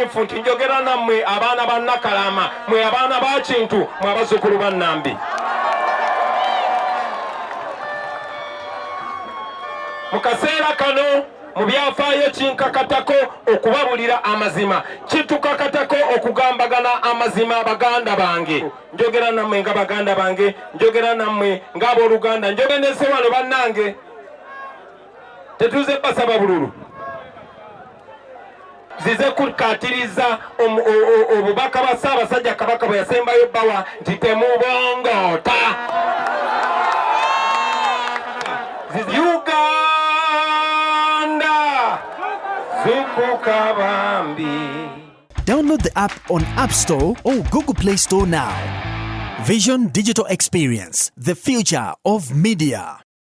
mumanyufu nti njogera nammwe abaana ba Nakalama, mwe abaana ba Kintu, mwe abazzukulu ba Nambi. Mu kaseera kano mu byafaayo kinkakatako okubabulira amazima, kitukakatako okugambagana amazima baganda bange. Njogera nammwe nga baganda bange, njogera nammwe ng'abooluganda, njogendese wano bannange. Tetuze basaba bululu. Zize kukatiriza obubaka ba Ssaabasajja Kabaka bwe yasembayo bbawa nti temubongoota. Download the app on App Store or Google Play Store now. Vision Digital Experience, the future of media.